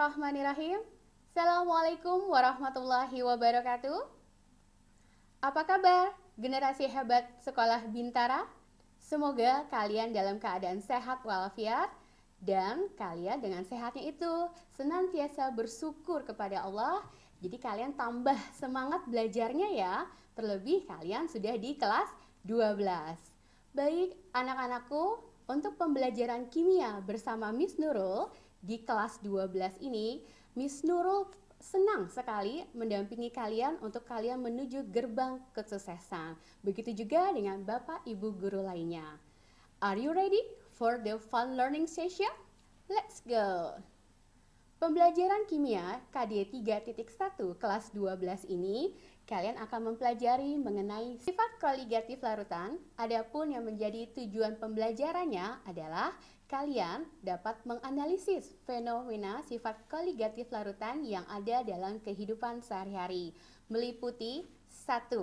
Bismillahirrahmanirrahim. Assalamualaikum warahmatullahi wabarakatuh. Apa kabar generasi hebat sekolah Bintara? Semoga kalian dalam keadaan sehat walafiat dan kalian dengan sehatnya itu senantiasa bersyukur kepada Allah. Jadi kalian tambah semangat belajarnya ya. Terlebih kalian sudah di kelas 12. Baik anak-anakku, untuk pembelajaran kimia bersama Miss Nurul di kelas 12 ini, Miss Nurul senang sekali mendampingi kalian untuk kalian menuju gerbang kesuksesan. Begitu juga dengan Bapak Ibu guru lainnya. Are you ready for the fun learning session? Let's go! Pembelajaran kimia KD 3.1 kelas 12 ini, kalian akan mempelajari mengenai sifat koligatif larutan. Adapun yang menjadi tujuan pembelajarannya adalah kalian dapat menganalisis fenomena sifat koligatif larutan yang ada dalam kehidupan sehari-hari, meliputi 1.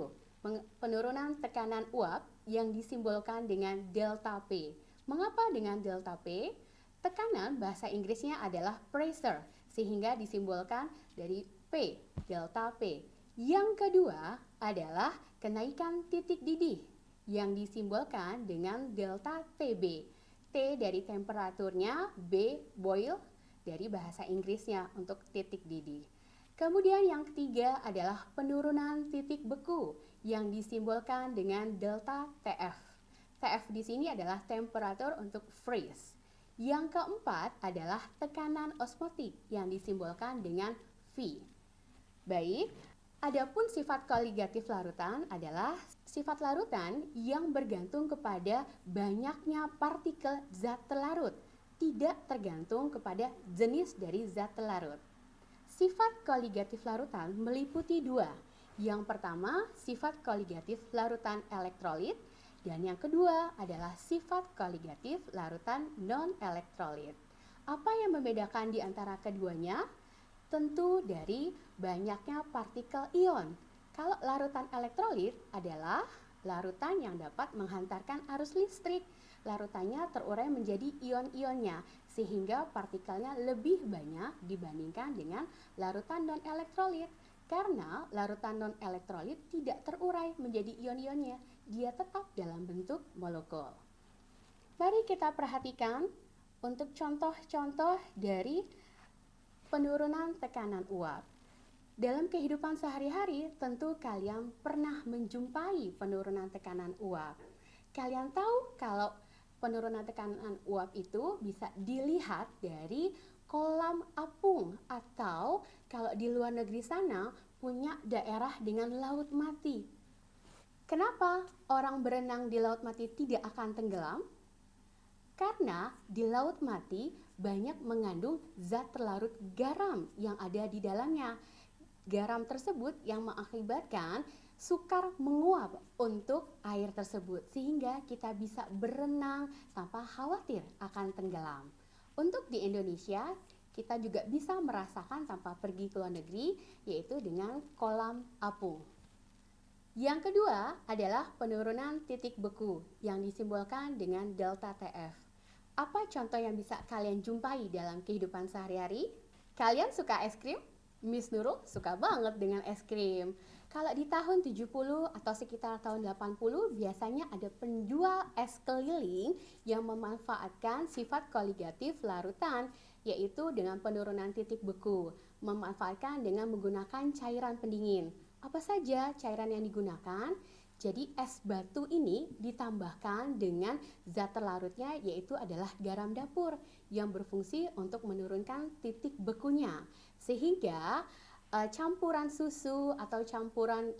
Penurunan tekanan uap yang disimbolkan dengan delta P. Mengapa dengan delta P? Tekanan bahasa Inggrisnya adalah pressure, sehingga disimbolkan dari P, delta P. Yang kedua adalah kenaikan titik didih yang disimbolkan dengan delta TB. T dari temperaturnya, B boil dari bahasa Inggrisnya untuk titik didih. Kemudian yang ketiga adalah penurunan titik beku yang disimbolkan dengan delta TF. TF di sini adalah temperatur untuk freeze. Yang keempat adalah tekanan osmotik yang disimbolkan dengan V. Baik, adapun sifat koligatif larutan adalah sifat larutan yang bergantung kepada banyaknya partikel zat terlarut, tidak tergantung kepada jenis dari zat terlarut. Sifat koligatif larutan meliputi dua. Yang pertama, sifat koligatif larutan elektrolit. Dan yang kedua adalah sifat koligatif larutan non-elektrolit. Apa yang membedakan di antara keduanya? Tentu dari banyaknya partikel ion. Kalau larutan elektrolit adalah larutan yang dapat menghantarkan arus listrik. Larutannya terurai menjadi ion-ionnya, sehingga partikelnya lebih banyak dibandingkan dengan larutan non-elektrolit. Karena larutan non-elektrolit tidak terurai menjadi ion-ionnya, dia tetap dalam bentuk molekul. Mari kita perhatikan untuk contoh-contoh dari penurunan tekanan uap. Dalam kehidupan sehari-hari, tentu kalian pernah menjumpai penurunan tekanan uap. Kalian tahu kalau penurunan tekanan uap itu bisa dilihat dari kolam apung, atau kalau di luar negeri sana punya daerah dengan laut mati. Kenapa orang berenang di laut mati tidak akan tenggelam? Karena di laut mati banyak mengandung zat terlarut garam yang ada di dalamnya. Garam tersebut yang mengakibatkan sukar menguap untuk air tersebut, sehingga kita bisa berenang tanpa khawatir akan tenggelam. Untuk di Indonesia, kita juga bisa merasakan tanpa pergi ke luar negeri, yaitu dengan kolam apung. Yang kedua adalah penurunan titik beku yang disimbolkan dengan delta TF. Apa contoh yang bisa kalian jumpai dalam kehidupan sehari-hari? Kalian suka es krim? Miss Nurul suka banget dengan es krim. Kalau di tahun 70 atau sekitar tahun 80 biasanya ada penjual es keliling yang memanfaatkan sifat koligatif larutan, yaitu dengan penurunan titik beku, memanfaatkan dengan menggunakan cairan pendingin. Apa saja cairan yang digunakan? Jadi es batu ini ditambahkan dengan zat terlarutnya, yaitu adalah garam dapur yang berfungsi untuk menurunkan titik bekunya, sehingga campuran susu atau campuran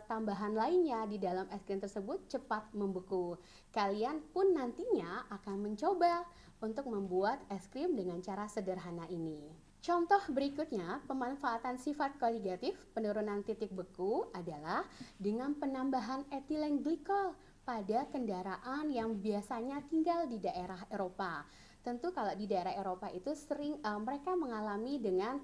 tambahan lainnya di dalam es krim tersebut cepat membeku. Kalian pun nantinya akan mencoba untuk membuat es krim dengan cara sederhana ini. Contoh berikutnya, pemanfaatan sifat koligatif penurunan titik beku adalah dengan penambahan etilen glikol pada kendaraan yang biasanya tinggal di daerah Eropa. Tentu kalau di daerah Eropa itu sering mereka mengalami dengan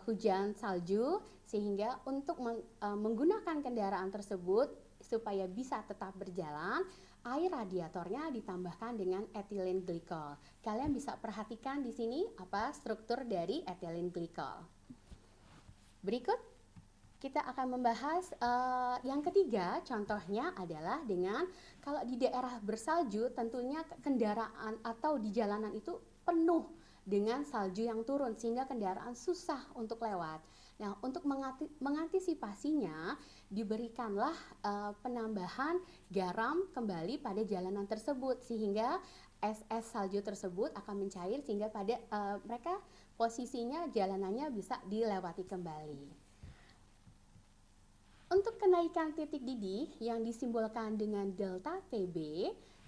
hujan salju, sehingga untuk menggunakan kendaraan tersebut supaya bisa tetap berjalan, air radiatornya ditambahkan dengan ethylene glycol. Kalian bisa perhatikan di sini apa struktur dari ethylene glycol. Berikut kita akan membahas yang ketiga, contohnya adalah dengan kalau di daerah bersalju tentunya kendaraan atau di jalanan itu penuh dengan salju yang turun sehingga kendaraan susah untuk lewat. Nah, untuk mengantisipasinya diberikanlah penambahan garam kembali pada jalanan tersebut sehingga es salju tersebut akan mencair sehingga pada mereka posisinya jalanannya bisa dilewati kembali. Untuk kenaikan titik didih yang disimbolkan dengan delta TB,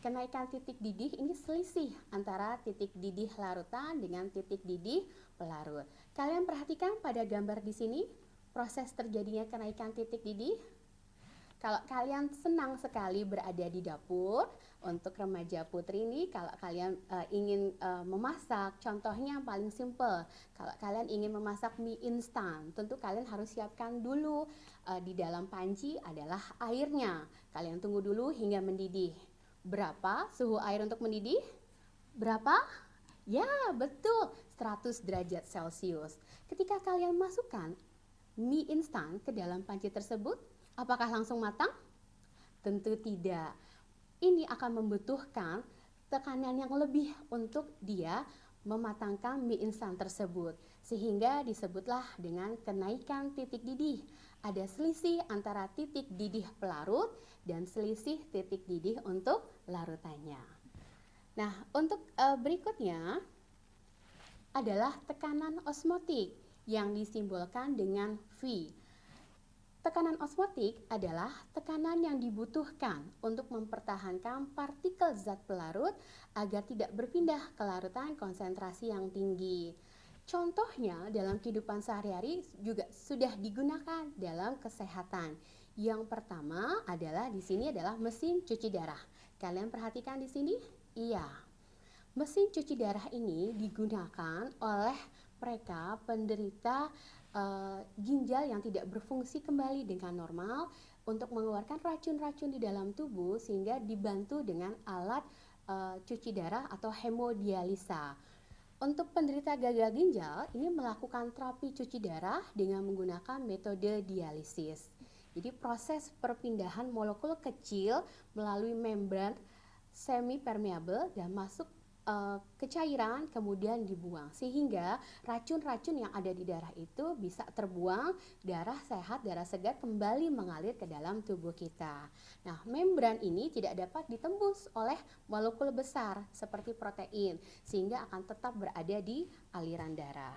kenaikan titik didih ini selisih antara titik didih larutan dengan titik didih pelarut. Kalian perhatikan pada gambar di sini, proses terjadinya kenaikan titik didih. Kalau kalian senang sekali berada di dapur, untuk remaja putri ini kalau kalian ingin memasak, contohnya yang paling simple, kalau kalian ingin memasak mie instan, tentu kalian harus siapkan dulu di dalam panci adalah airnya. Kalian tunggu dulu hingga mendidih. Berapa suhu air untuk mendidih? Berapa? Ya, betul, 100 derajat Celcius. Ketika kalian masukkan mie instan ke dalam panci tersebut, apakah langsung matang? Tentu tidak. Ini akan membutuhkan tekanan yang lebih untuk dia mematangkan mie instan tersebut, sehingga disebutlah dengan kenaikan titik didih. Ada selisih antara titik didih pelarut dan selisih titik didih untuk larutannya. Nah, untuk berikutnya adalah tekanan osmotik yang disimbolkan dengan V. Tekanan osmotik adalah tekanan yang dibutuhkan untuk mempertahankan partikel zat pelarut agar tidak berpindah ke larutan konsentrasi yang tinggi. Contohnya dalam kehidupan sehari-hari juga sudah digunakan dalam kesehatan. Yang pertama adalah di sini adalah mesin cuci darah. Kalian perhatikan di sini? Iya. Mesin cuci darah ini digunakan oleh mereka penderita ginjal yang tidak berfungsi kembali dengan normal untuk mengeluarkan racun-racun di dalam tubuh sehingga dibantu dengan alat cuci darah atau hemodialisa. Untuk penderita gagal ginjal ini melakukan terapi cuci darah dengan menggunakan metode dialisis. Jadi proses perpindahan molekul kecil melalui membran semi permeable dan masuk ke cairan kemudian dibuang sehingga racun-racun yang ada di darah itu bisa terbuang, darah sehat, darah segar kembali mengalir ke dalam tubuh kita. Nah, membran ini tidak dapat ditembus oleh molekul besar seperti protein sehingga akan tetap berada di aliran darah.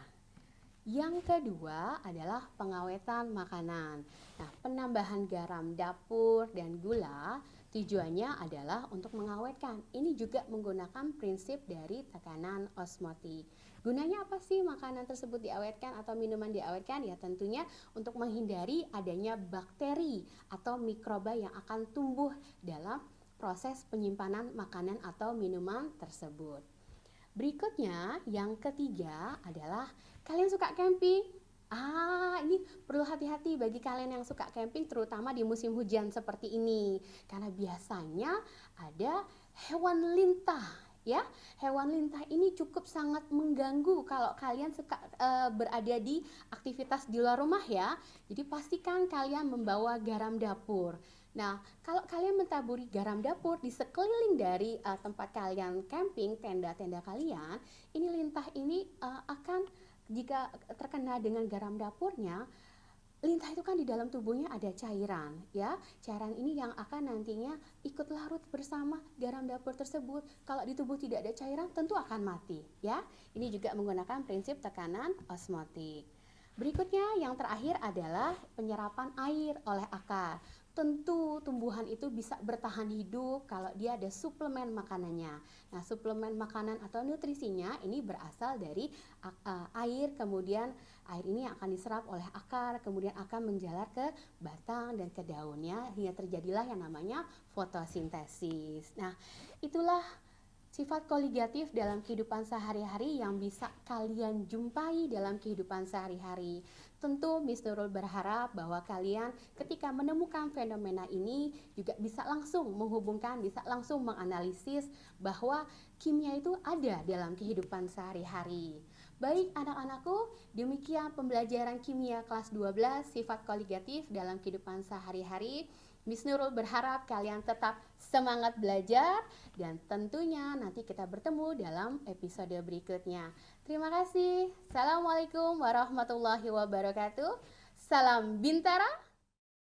Yang kedua adalah pengawetan makanan. Nah, penambahan garam dapur dan gula tujuannya adalah untuk mengawetkan. Ini juga menggunakan prinsip dari tekanan osmotik. Gunanya apa sih makanan tersebut diawetkan atau minuman diawetkan? Ya tentunya untuk menghindari adanya bakteri atau mikroba yang akan tumbuh dalam proses penyimpanan makanan atau minuman tersebut. Berikutnya, yang ketiga adalah kalian suka camping? Ini perlu hati-hati bagi kalian yang suka camping terutama di musim hujan seperti ini. Karena biasanya ada hewan lintah ya. Hewan lintah ini cukup sangat mengganggu kalau kalian suka berada di aktivitas di luar rumah ya. Jadi pastikan kalian membawa garam dapur. Nah, kalau kalian mentaburi garam dapur di sekeliling dari tempat kalian camping, tenda-tenda kalian, ini lintah ini akan jika terkena dengan garam dapurnya, lintah itu kan di dalam tubuhnya ada cairan ya. Cairan ini yang akan nantinya ikut larut bersama garam dapur tersebut. Kalau di tubuh tidak ada cairan tentu akan mati ya. Ini juga menggunakan prinsip tekanan osmotik. Berikutnya yang terakhir adalah penyerapan air oleh akar. Tentu tumbuhan itu bisa bertahan hidup kalau dia ada suplemen makanannya. Nah, suplemen makanan atau nutrisinya ini berasal dari air, kemudian air ini akan diserap oleh akar, kemudian akan menjalar ke batang dan ke daunnya hingga terjadilah yang namanya fotosintesis. Nah, itulah sifat koligatif dalam kehidupan sehari-hari yang bisa kalian jumpai dalam kehidupan sehari-hari. Tentu Miss Nurul berharap bahwa kalian ketika menemukan fenomena ini juga bisa langsung menghubungkan, bisa langsung menganalisis bahwa kimia itu ada dalam kehidupan sehari-hari. Baik anak-anakku, demikian pembelajaran kimia kelas 12 sifat koligatif dalam kehidupan sehari-hari. Miss Nurul berharap kalian tetap semangat belajar dan tentunya nanti kita bertemu dalam episode berikutnya. Terima kasih. Assalamualaikum warahmatullahi wabarakatuh. Salam Bintara.